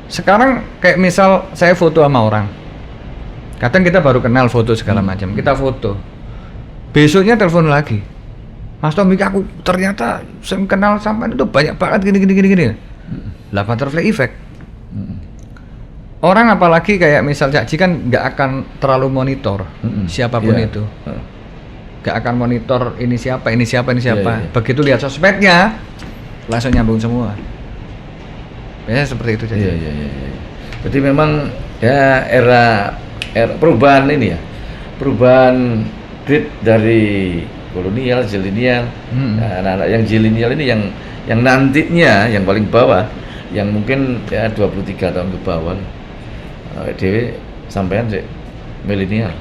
Sekarang kayak misal saya foto sama orang. Kadang kita baru kenal foto segala macam. Kita foto. Besoknya telepon lagi. Mas Tommy, aku ternyata saya kenal sampai itu banyak banget gini. Lah butterfly effect. Orang apalagi kayak misal Cak Ji kan nggak akan terlalu monitor siapapun itu. Nggak akan monitor ini siapa. Begitu lihat sosmednya langsung nyambung semua. Biasanya seperti itu. Iya. Jadi memang ya era perubahan ini ya. Perubahan grid dari kolonial, zilenial. Nah, anak-anak yang zilenial ini yang nantinya yang paling bawah, yang mungkin ya 23 tahun ke bawah. Awet dhewe sampean sih milenial.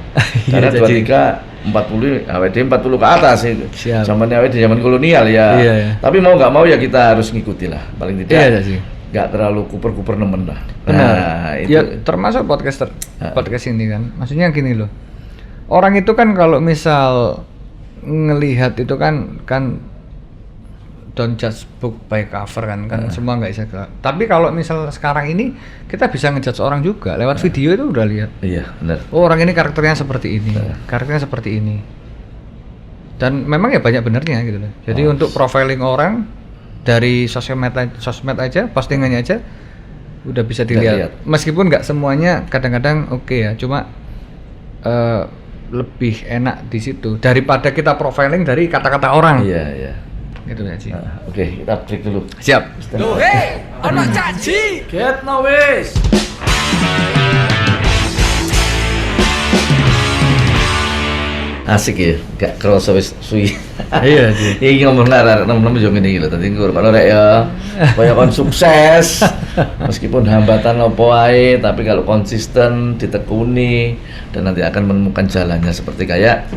Karena 23 40 awet dhewe 40 ke atas itu. Zamannya awet zaman kolonial ya. Iya. Tapi mau nggak mau ya kita harus ngikuti lah. Paling tidak. Iya, nggak terlalu kuper-kuper nemen lah. Benar. Nah, itu. Ya termasuk podcast ini kan. Maksudnya gini loh. Orang itu kan kalau misal ngelihat itu kan don't judge book by cover kan semua nggak bisa. Tapi kalau misal sekarang ini kita bisa ngejudge orang juga lewat video itu udah lihat. Iya, benar. Oh, orang ini karakternya seperti ini, karakternya seperti ini. Dan memang ya banyak benernya gitu loh. Jadi untuk profiling orang dari sosmed aja, postingannya aja udah bisa dilihat. Meskipun nggak semuanya kadang-kadang oke ya, cuma lebih enak di situ daripada kita profiling dari kata-kata orang. Iya, iya. Gitu ya sih. Oke, kita break dulu. Siap. Loh, hei, ono caci. Get no wis. Asik ya, gak kerasa wis suwi. Iya sih. Iki ngomong arek nom-nom yo ngene iki lho, dadi engko kalau rek ya kaya kon sukses. Meskipun hambatan opo wae, tapi kalau konsisten, ditekuni dan nanti akan menemukan jalannya seperti kayak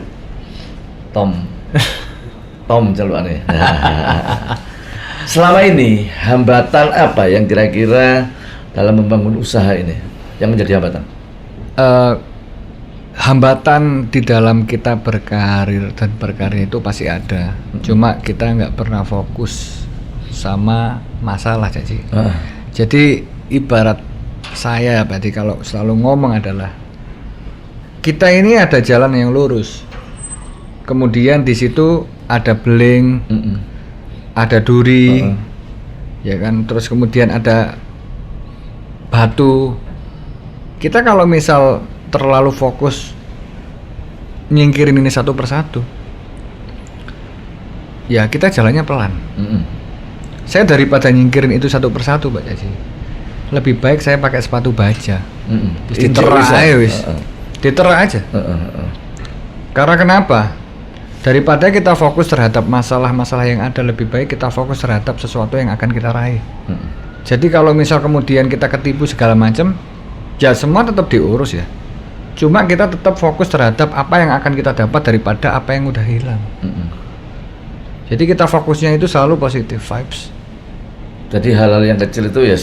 Tom celukane. Selama ini hambatan apa yang kira-kira dalam membangun usaha ini yang menjadi hambatan? Hambatan di dalam kita berkarir dan berkarya itu pasti ada. Cuma kita nggak pernah fokus sama masalah, Caci. Jadi ibarat saya berarti kalau selalu ngomong adalah kita ini ada jalan yang lurus. Kemudian di situ ada beling, ada duri, ya kan. Terus kemudian ada batu. Kita kalau misal terlalu fokus nyingkirin ini satu persatu, ya kita jalannya pelan. Saya daripada nyingkirin itu satu persatu, Pak Caci, lebih baik saya pakai sepatu baja. Diterak aja wis. Diterak aja. Karena kenapa? Daripada kita fokus terhadap masalah-masalah yang ada, lebih baik kita fokus terhadap sesuatu yang akan kita raih. Jadi kalau misal kemudian kita ketipu segala macam, ya semua tetap diurus ya. Cuma kita tetap fokus terhadap apa yang akan kita dapat daripada apa yang udah hilang. Jadi kita fokusnya itu selalu positive vibes. Jadi hal-hal yang kecil itu ya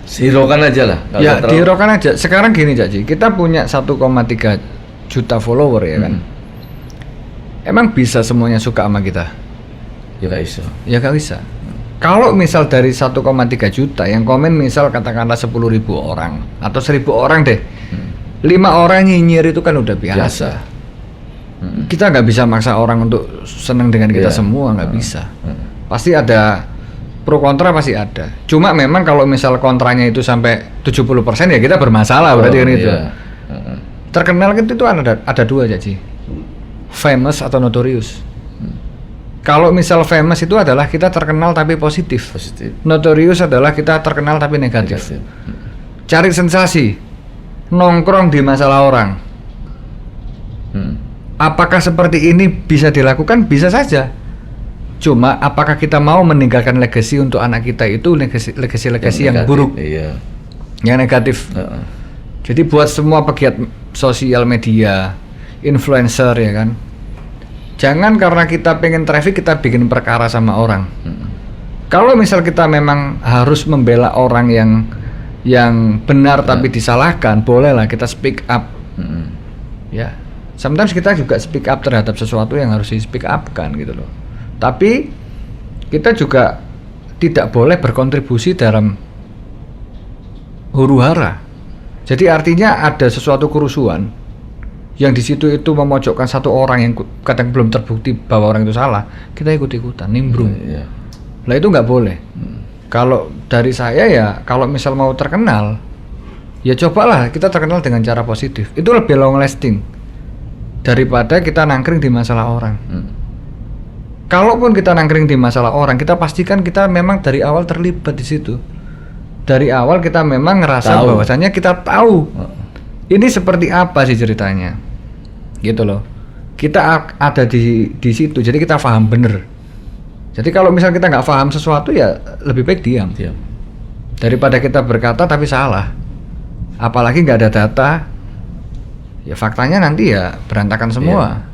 hiraukan aja lah. Ya dihiraukan aja. Sekarang gini Caci, kita punya 1,3 juta follower ya kan. Emang bisa semuanya suka sama kita? Ya gak bisa. Ya gak bisa. Kalau misal dari 1,3 juta yang komen misal katakanlah 10.000 orang atau 1.000 orang deh, 5 orang nyinyir itu kan udah biasa. Kita nggak bisa maksa orang untuk senang dengan kita semua, nggak bisa. Pasti ada pro kontra, pasti ada. Cuma memang kalau misal kontranya itu sampai 70% ya kita bermasalah berarti kan itu. Terkenal kan itu ada dua Caci, famous atau notorious. Kalau misal famous itu adalah kita terkenal tapi positif. Notorious adalah kita terkenal tapi negatif. Cari sensasi, nongkrong di masalah orang. Apakah seperti ini bisa dilakukan? Bisa saja. Cuma apakah kita mau meninggalkan legacy untuk anak kita itu legacy yang buruk, yang negatif. Jadi buat semua pegiat sosial media, influencer ya kan, jangan karena kita pengen traffic kita bikin perkara sama orang. Kalau misal kita memang harus membela orang yang benar tapi disalahkan, bolehlah kita speak up. Ya, sometimes kita juga speak up terhadap sesuatu yang harus di speak up kan gitu loh. Tapi kita juga tidak boleh berkontribusi dalam huru-hara. Jadi artinya ada sesuatu kerusuhan yang di situ itu memojokkan satu orang yang kadang belum terbukti bahwa orang itu salah, kita ikut-ikutan nimbrung. Lah itu nggak boleh. Kalau dari saya ya, kalau misal mau terkenal, ya cobalah kita terkenal dengan cara positif. Itu lebih long lasting daripada kita nangkring di masalah orang. Kalaupun kita nangkring di masalah orang, kita pastikan kita memang dari awal terlibat di situ. Dari awal kita memang ngerasa bahwasanya kita tahu ini seperti apa sih ceritanya, gitu loh. Kita ada di situ, jadi kita paham bener. Jadi kalau misal kita nggak paham sesuatu ya lebih baik diam. Daripada kita berkata tapi salah. Apalagi nggak ada data, ya faktanya nanti ya berantakan semua.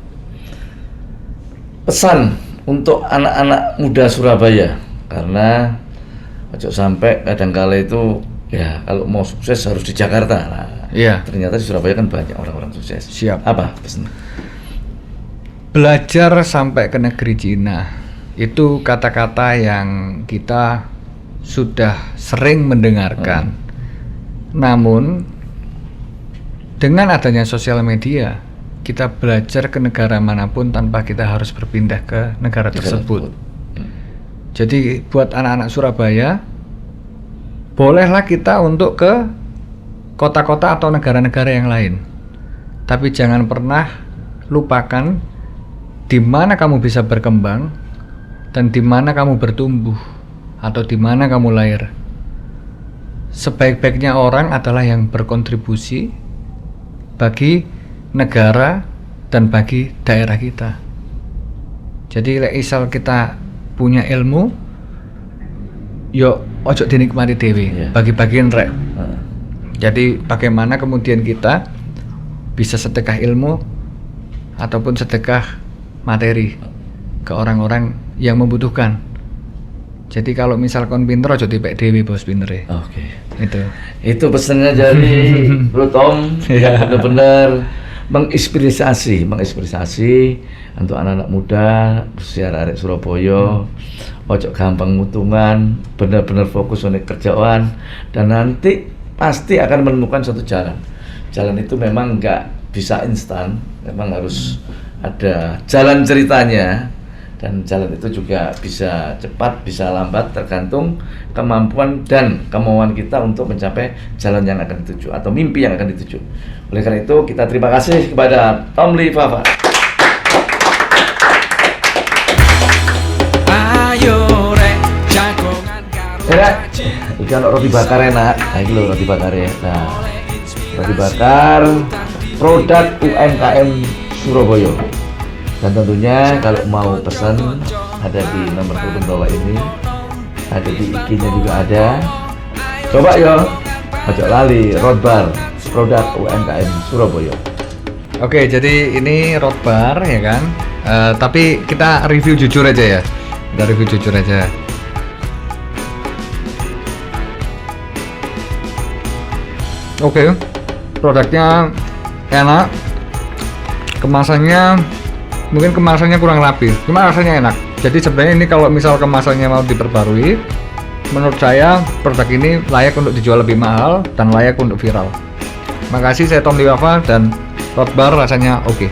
Pesan untuk anak-anak muda Surabaya, karena ojo sampai kadangkala itu ya kalau mau sukses harus di Jakarta. Nah, ternyata di Surabaya kan banyak orang-orang sukses. Siap. Apa pesan? Belajar sampai ke negeri Cina Itu kata-kata yang kita sudah sering mendengarkan. Namun dengan adanya sosial media, kita belajar ke negara manapun tanpa kita harus berpindah ke negara tersebut. Jadi buat anak-anak Surabaya, bolehlah kita untuk ke kota-kota atau negara-negara yang lain. Tapi jangan pernah lupakan di mana kamu bisa berkembang dan di mana kamu bertumbuh atau di mana kamu lahir. Sebaik-baiknya orang adalah yang berkontribusi bagi negara dan bagi daerah kita. Jadi lek isal kita punya ilmu, yo ojo dinikmati dewe, bagi-bagiin rek. Jadi bagaimana kemudian kita bisa sedekah ilmu ataupun sedekah materi ke orang-orang yang membutuhkan. Jadi kalau misal kon pinter aja dipek dhewe bos pintere. Oke. Itu pesannya dari Bro Tom yang benar-benar menginspirasi untuk anak-anak muda usia arek Surabaya. Ojo gampang mutungan, benar-benar fokus pada kerjaan dan nanti pasti akan menemukan suatu jalan. Jalan itu memang nggak bisa instan, memang harus ada jalan ceritanya. Dan jalan itu juga bisa cepat, bisa lambat, tergantung kemampuan dan kemauan kita untuk mencapai jalan yang akan dituju atau mimpi yang akan dituju. Oleh karena itu, kita terima kasih kepada Tom Lee Fafa. Ayo rek jagongan karo Caci. Iki ono roti bakar enak. Nah, iki lho roti bakar ya. Nah, roti bakar produk UMKM Surabaya. Dan tentunya kalau mau pesan ada di nomor telepon bawah ini, ada di IG-nya juga ada. Coba yo, ojo lali Rodbar, produk UMKM Surabaya. Oke, jadi ini Rodbar ya kan. Tapi kita review jujur aja ya. Kita review jujur aja. Oke, produknya enak. Mungkin kemasannya kurang rapi, cuma rasanya enak. Jadi sebenarnya ini kalau misal kemasannya mau diperbarui, menurut saya produk ini layak untuk dijual lebih mahal dan layak untuk viral. Makasih, saya Tom Lee Fafa dan Rodbar rasanya oke.